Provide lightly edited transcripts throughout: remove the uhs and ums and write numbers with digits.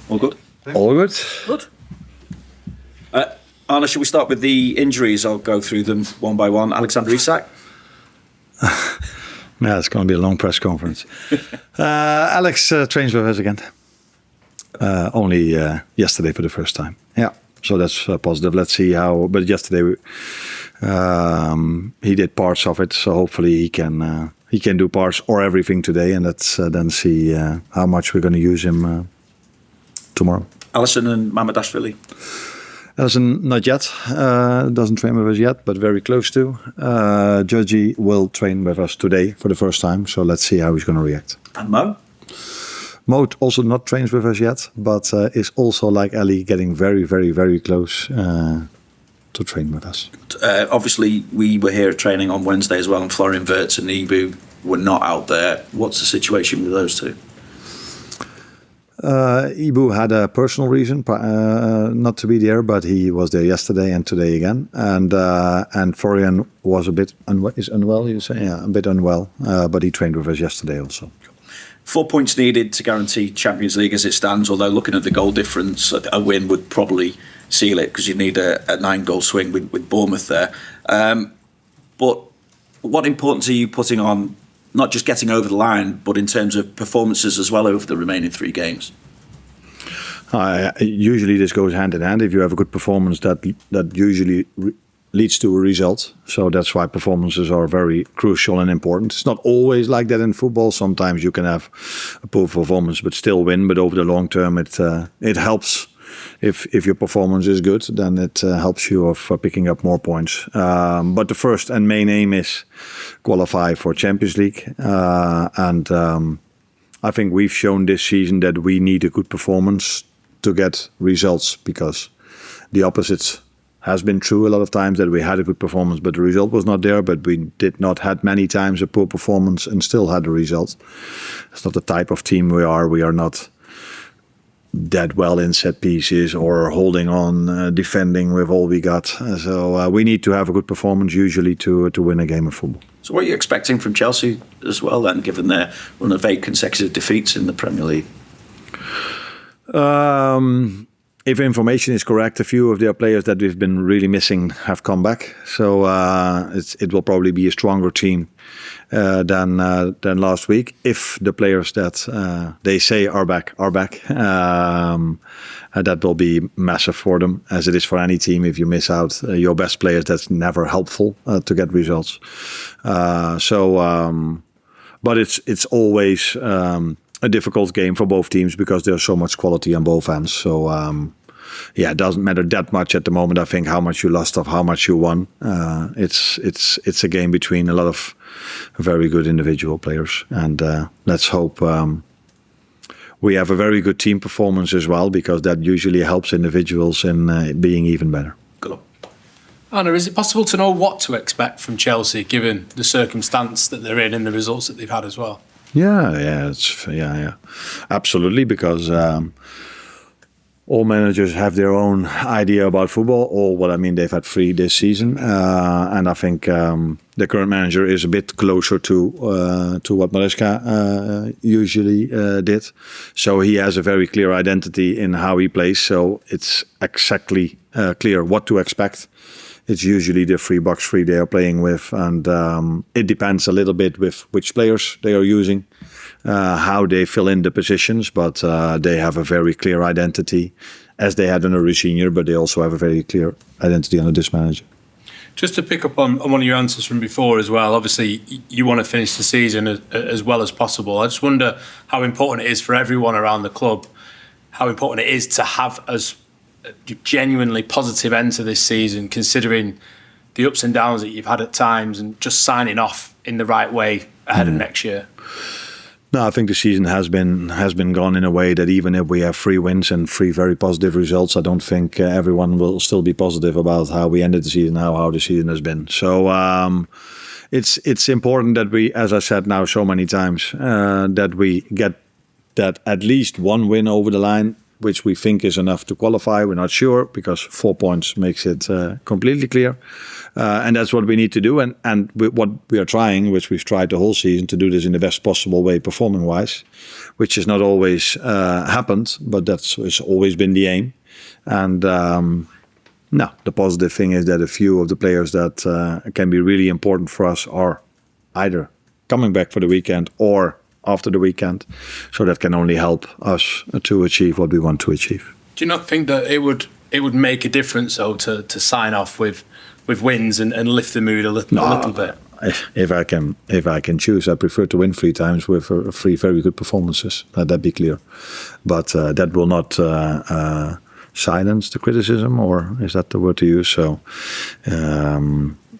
All good? All good. Good. Arne, should we start with the injuries? I'll go through them one by one. Alexander Isak. Yeah, it's going to be a long press conference. Alex trains with us again. Only yesterday for the first time. Yeah, so that's positive. Let's see how. But yesterday he did parts of it, so hopefully he can do parts or everything today, and let's then see how much we're going to use him tomorrow. Alisson and Mamardashvili. Alisson, not yet. Doesn't train with us yet, but very close to. Giorgi will train with us today for the first time, so let's see how he's going to react. And Mo? Mo also not trains with us yet, but is also, like Ali, getting very, very, very close to train with us. Obviously, we were here training on Wednesday as well, and Florian, Wirtz and Ibu were not out there. What's the situation with those two? Ibu had a personal reason not to be there, but he was there yesterday and today again. And Florian was a bit unwell. You say, yeah, a bit unwell, but he trained with us yesterday also. 4 points needed to guarantee Champions League as it stands. Although looking at the goal difference, a win would probably seal it because you need a 9-goal swing with Bournemouth there. But what importance are you putting on? Not just getting over the line, but in terms of performances as well over the remaining 3 games? Usually this goes hand in hand. If you have a good performance, that usually leads to a result. So that's why performances are very crucial and important. It's not always like that in football. Sometimes you can have a poor performance but still win. But over the long term, it helps. If your performance is good, then it helps you of picking up more points. But the first and main aim is qualify for Champions League. And I think we've shown this season that we need a good performance to get results, because the opposite has been true a lot of times, that we had a good performance but the result was not there. But we did not had many times a poor performance and still had the result. It's not the type of team we are. We are not that well in set pieces or holding on, defending with all we got. So we need to have a good performance usually to win a game of football. So what are you expecting from Chelsea as well then, given their run of 8 consecutive defeats in the Premier League? If information is correct, a few of their players that we've been really missing have come back. So it will probably be a stronger team than last week, if the players that they say are back are back. That will be massive for them, as it is for any team. If you miss out your best players, that's never helpful to get results. But it's always a difficult game for both teams because there's so much quality on both ends. So it doesn't matter that much at the moment. I think how much you lost of how much you won. It's a game between a lot of very good individual players, and let's hope we have a very good team performance as well, because that usually helps individuals in being even better. Good. Arne, is it possible to know what to expect from Chelsea given the circumstance that they're in and the results that they've had as well? Yeah, absolutely, because all managers have their own idea about football. They've had 3 this season, and I think the current manager is a bit closer to what Maresca usually did. So he has a very clear identity in how he plays. So it's exactly clear what to expect. It's usually the 3-box-3 they are playing with, and it depends a little bit with which players they are using, how they fill in the positions, but they have a very clear identity, as they had under Senior, but they also have a very clear identity under this manager. Just to pick up on one of your answers from before as well, obviously you want to finish the season as well as possible. I just wonder how important it is for everyone around the club, how important it is to have as genuinely positive end to this season, considering the ups and downs that you've had at times, and just signing off in the right way ahead of next year. No, I think the season has been gone in a way that even if we have 3 wins and 3 very positive results, I don't think everyone will still be positive about how we ended the season, how the season has been. So it's important that we, as I said now so many times, that we get that at least 1 win over the line which we think is enough to qualify. We're not sure because 4 points makes it completely clear. And that's what we need to do. And what we are trying, which we've tried the whole season, to do this in the best possible way performing-wise, which has not always happened, but has always been the aim. And no, the positive thing is that a few of the players that can be really important for us are either coming back for the weekend or after the weekend. So that can only help us to achieve what we want to achieve. Do you not think that it would make a difference, though, to sign off with wins and lift the mood a little bit? If I can choose, I prefer to win 3 times with 3 very good performances. Let that be clear. But that will not silence the criticism, or is that the word to use? So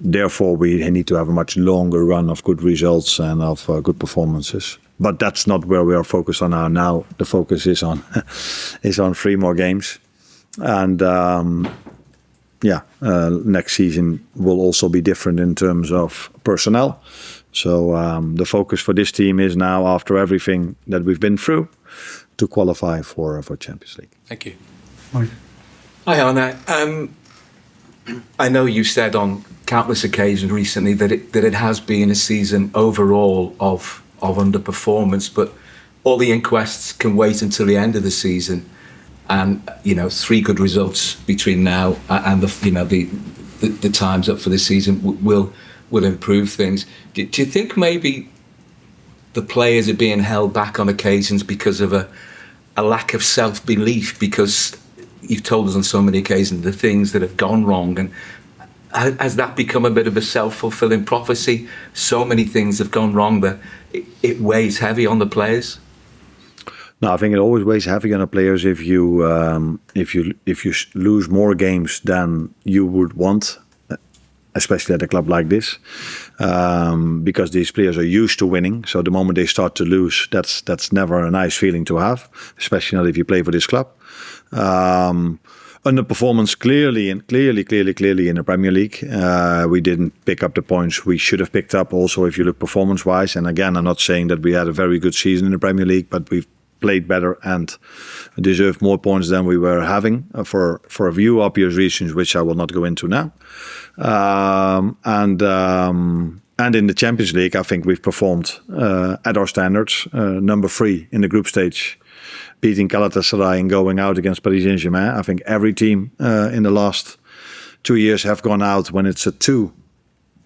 therefore we need to have a much longer run of good results and of good performances. But that's not where we are focused on now. The focus is on 3 more games. And next season will also be different in terms of personnel. So the focus for this team is now, after everything that we've been through, to qualify for Champions League. Thank you. Hi, Arne. I know you said on countless occasions recently that it has been a season overall of underperformance, but all the inquests can wait until the end of the season. And 3 good results between now and the times up for the season will improve things. Do you think maybe the players are being held back on occasions because of a lack of self-belief? Because you've told us on so many occasions the things that have gone wrong, and has that become a bit of a self-fulfilling prophecy? So many things have gone wrong that it weighs heavy on the players. No, I think it always weighs heavy on the players if you lose more games than you would want, especially at a club like this, because these players are used to winning. So the moment they start to lose, that's never a nice feeling to have, especially not if you play for this club. Underperformance clearly in the Premier League. We didn't pick up the points we should have picked up. Also, if you look performance-wise, and again, I'm not saying that we had a very good season in the Premier League, but we've played better and deserved more points than we were having for a few obvious reasons, which I will not go into now. And in the Champions League, I think we've performed at our standards. Number 3 in the group stage, beating Galatasaray and going out against Paris Saint-Germain. I think every team in the last 2 years have gone out when it's a 2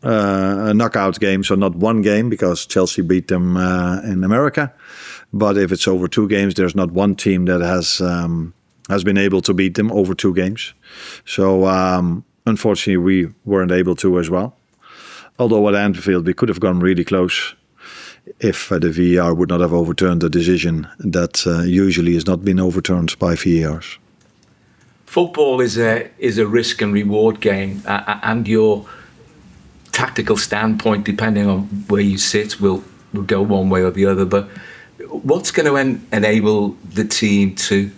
knockout game, so not 1 game, because Chelsea beat them in America. But if it's over 2 games, there's not one team that has been able to beat them over 2 games. So unfortunately, we weren't able to as well. Although at Anfield, we could have gone really close if the VAR would not have overturned the decision that usually has not been overturned by VARs. Football is a risk and reward game, and your tactical standpoint, depending on where you sit, will go one way or the other. But what's going to enable the team to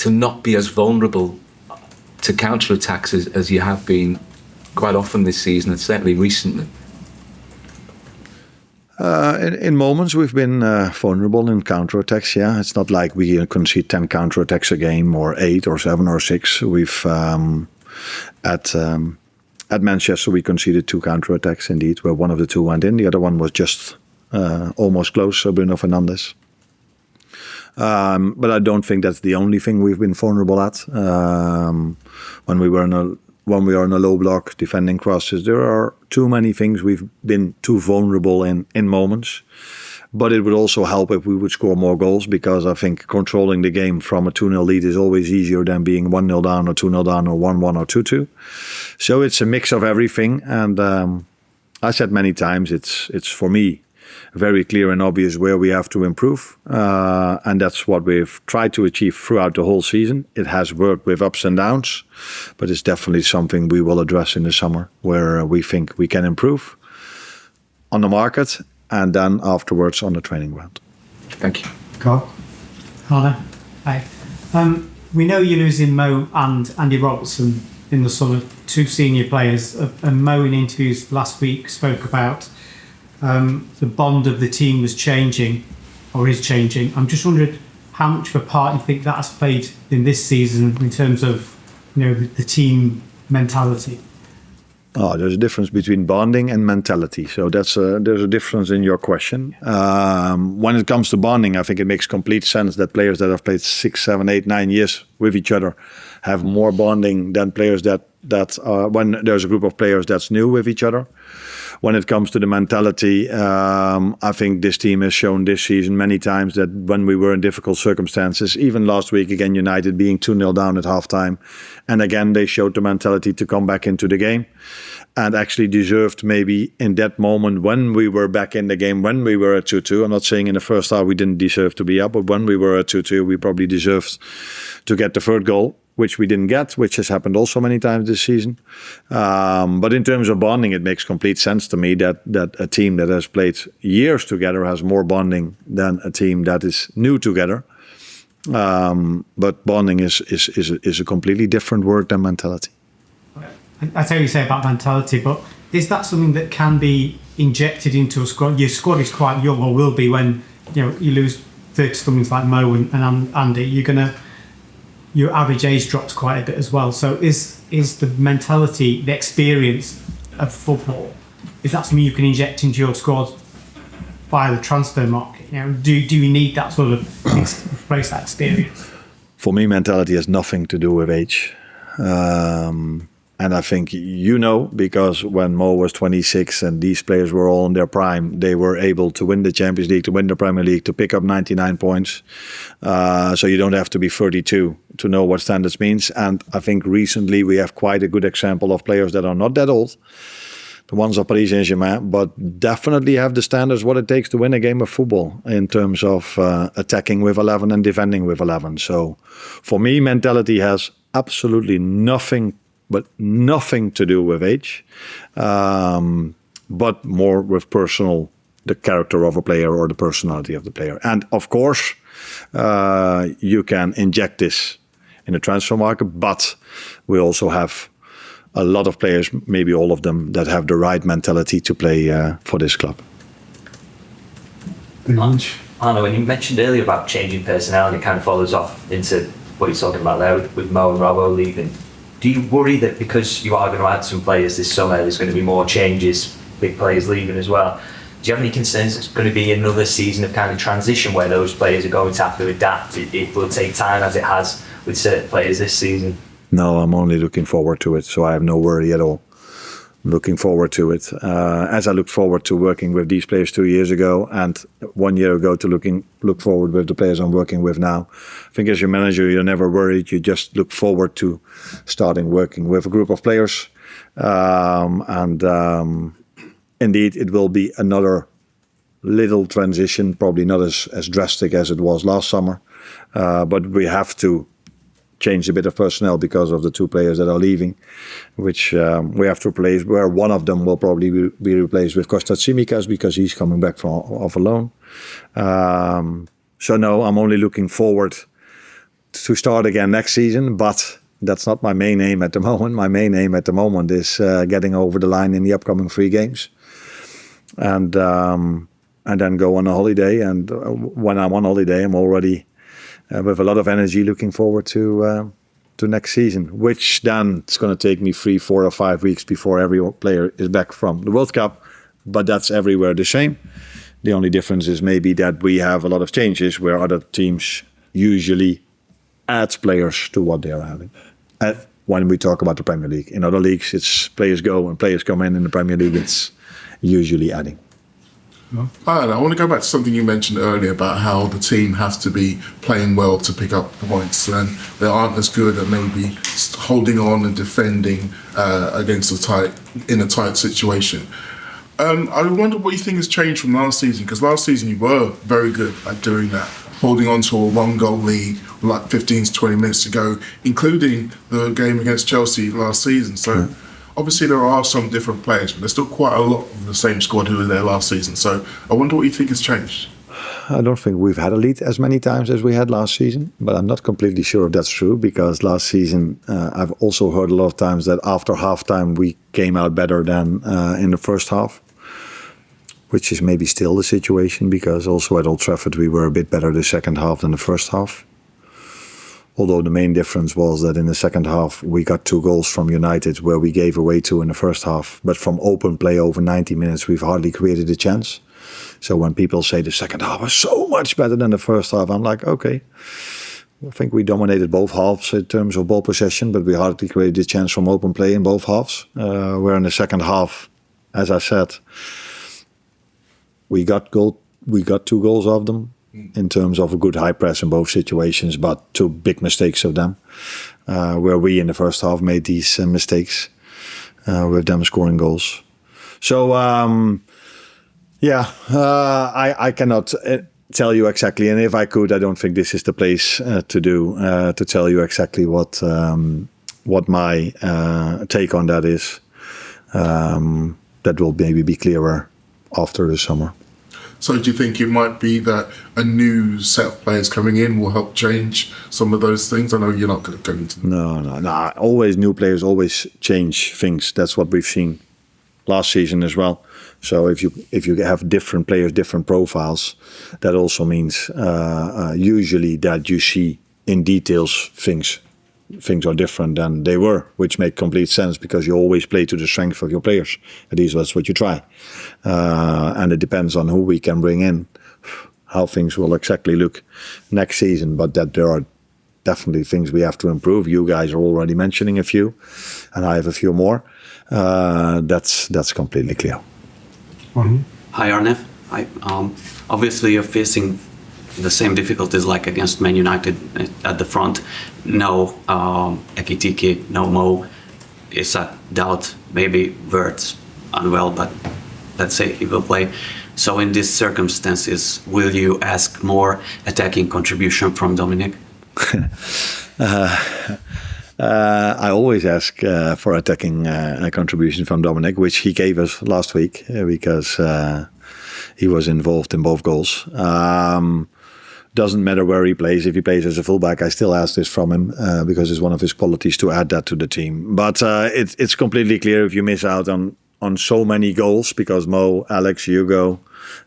not be as vulnerable to counterattacks as you have been quite often this season, and certainly recently? In moments we've been vulnerable in counterattacks. Yeah, it's not like we concede 10 counterattacks a game, or 8 or 7 or 6. We've at Manchester we conceded 2 counterattacks indeed, where one of the 2 went in. The other one was just almost close, so Bruno Fernandes. But I don't think that's the only thing we've been vulnerable at. When we are in a low block defending crosses, there are too many things we've been too vulnerable in moments. But it would also help if we would score more goals, because I think controlling the game from a 2-0 lead is always easier than being 1-0 down or 2-0 down or 1-1 or 2-2. So it's a mix of everything. And I said many times, it's for me very clear and obvious where we have to improve. And that's what we've tried to achieve throughout the whole season. It has worked with ups and downs, but it's definitely something we will address in the summer, where we think we can improve on the market and then afterwards on the training ground. Thank you. Carl? Arne, hi. We know you're losing Mo and Andy Robertson in the summer, 2 senior players. And Mo, in interviews last week, spoke about the bond of the team was changing, or is changing. I'm just wondering, how much of a part you think that has played in this season in terms of, the team mentality? Oh, there's a difference between bonding and mentality. So there's a difference in your question. When it comes to bonding, I think it makes complete sense that players that have played 6, 7, 8, 9 years with each other have more bonding than players that when there's a group of players that's new with each other. When it comes to the mentality, I think this team has shown this season many times that when we were in difficult circumstances, even last week again, United being 2-0 down at halftime, and again they showed the mentality to come back into the game and actually deserved maybe in that moment when we were back in the game, when we were at 2-2. I'm not saying in the first half we didn't deserve to be up, but when we were at 2-2, we probably deserved to get the third goal, which we didn't get, which has happened also many times this season. But in terms of bonding, it makes complete sense to me that a team that has played years together has more bonding than a team that is new together. But bonding is a completely different word than mentality. I tell you say about mentality, but is that something that can be injected into a squad? Your squad is quite young, or will be, when you lose 30-somethings like Mo and Andy. Your average age drops quite a bit as well. So is the mentality, the experience of football, is that something you can inject into your squad via the transfer market? Do you need that sort of embrace that experience? For me, mentality has nothing to do with age. And I think because when Mo was 26 and these players were all in their prime, they were able to win the Champions League, to win the Premier League, to pick up 99 points. So you don't have to be 32 to know what standards means. And I think recently we have quite a good example of players that are not that old. The ones of Paris Saint-Germain, but definitely have the standards what it takes to win a game of football in terms of attacking with 11 and defending with 11. So for me, mentality has absolutely nothing to do with age, but more with the character of a player or the personality of the player. And of course, you can inject this in the transfer market, but we also have a lot of players, maybe all of them, that have the right mentality to play for this club. Arne, when you mentioned earlier about changing personnel, and it kind of follows off into what you're talking about there with Mo and Robbo leaving. Do you worry that because you are going to add some players this summer, there's going to be more changes, big players leaving as well? Do you have any concerns it's going to be another season of kind of transition where those players are going to have to adapt? It will take time, as it has with certain players this season. No, I'm only looking forward to it, so I have no worry at all. I'm looking forward to it. As I looked forward to working with these players 2 years ago and 1 year ago to look forward with the players I'm working with now. I think as your manager, you're never worried. You just look forward to starting working with a group of players. Indeed, it will be another little transition, probably not as drastic as it was last summer. But we have to change a bit of personnel because of the two players that are leaving, which we have to replace, where one of them will probably be replaced with Kostas Tsimikas because he's coming back off a loan. So no, I'm only looking forward to start again next season, but that's not my main aim at the moment. My main aim at the moment is getting over the line in the upcoming 3 games and then go on a holiday. And when I'm on holiday, I'm already with a lot of energy looking forward to next season, which then it's going to take me 3, 4 or 5 weeks before every player is back from the World Cup. But that's everywhere the same. The only difference is maybe that we have a lot of changes where other teams usually add players to what they are having. When we talk about the Premier League. In other leagues, it's players go and players come in the Premier League, it's usually adding. I want to go back to something you mentioned earlier about how the team has to be playing well to pick up points, and they aren't as good at maybe holding on and defending against in a tight situation. I wonder what you think has changed from last season, because last season you were very good at doing that, holding on to a 1-goal lead like 15 to 20 minutes to go, including the game against Chelsea last season. So obviously there are some different players, but there's still quite a lot of the same squad who were there last season. So I wonder what you think has changed. I don't think we've had a lead as many times as we had last season, but I'm not completely sure if that's true, because last season I've also heard a lot of times that after halftime we came out better than in the first half. which is maybe still the situation, because also at Old Trafford we were a bit better the second half than the first half. Although the main difference was that in the second half we got 2 goals from United where we gave away 2 in the first half. But from open play over 90 minutes we've hardly created a chance. So when people say the second half was so much better than the first half, I'm like, okay. I think we dominated both halves in terms of ball possession, but we hardly created a chance from open play in both halves. Where in the second half, as I said, we got 2 goals of them in terms of a good high press in both situations, but 2 big mistakes of them. Where we in the first half made these mistakes with them scoring goals. So, I cannot tell you exactly, and if I could, I don't think this is the place to tell you exactly what my take on that is. That will maybe be clearer after the summer. So do you think it might be that a new set of players coming in will help change some of those things? I know you're not going to go into them. No. Always new players always change things. That's what we've seen last season as well. So if you have different players, different profiles, that also means usually that you see in details things are different than they were, which make complete sense because you always play to the strength of your players. At least that's what you try. And it depends on who we can bring in, how things will exactly look next season. But that there are definitely things we have to improve. You guys are already mentioning a few, and I have a few more. That's completely clear. Mm-hmm. Hi, Arne. Obviously, you're facing the same difficulties like against Man United at the front. No Ekitike, no Mo, Isak, doubt, maybe Wirtz, unwell, but let's say he will play. So in these circumstances, will you ask more attacking contribution from Dominik? I always ask for attacking contribution from Dominik, which he gave us last week because he was involved in both goals. Doesn't matter where he plays. If he plays as a fullback, I still ask this from him because it's one of his qualities to add that to the team. But it's completely clear if you miss out on so many goals because Mo, Alex, Hugo.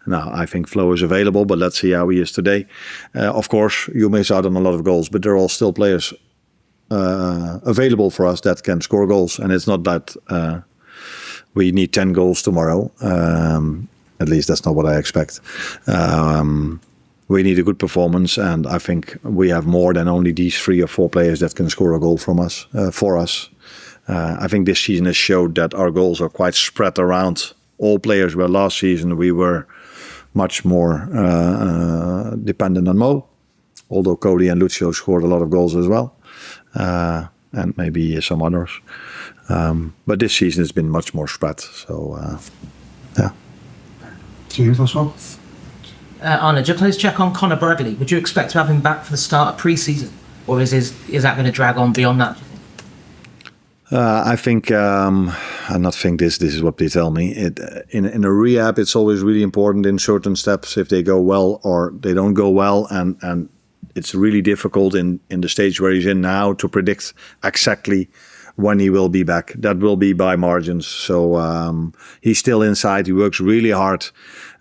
Now, I think Flo is available, but let's see how he is today. Of course, you miss out on a lot of goals, but there are all still players available for us that can score goals. And it's not that we need 10 goals tomorrow. At least that's not what I expect. We need a good performance, and I think we have more than only these 3 or 4 players that can score a goal from us, for us. I think this season has showed that our goals are quite spread around all players, where last season we were much more dependent on Mo, although Cody and Lucio scored a lot of goals as well, and maybe some others. But this season has been much more spread, so yeah. Cheers, as well. Arne, just please check on Conor Bradley. Would you expect to have him back for the start of pre-season, or is that going to drag on beyond that? I think, I not think this is what they tell me. In a rehab, it's always really important in certain steps if they go well or they don't go well, and it's really difficult in the stage where he's in now to predict exactly when he will be back. That will be by margins. So he's still inside. He works really hard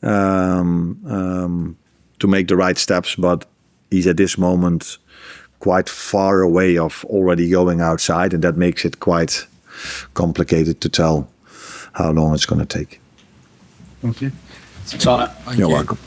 to make the right steps, but he's at this moment quite far away of already going outside, and that makes it quite complicated to tell how long it's going to take. Thank you. You're welcome.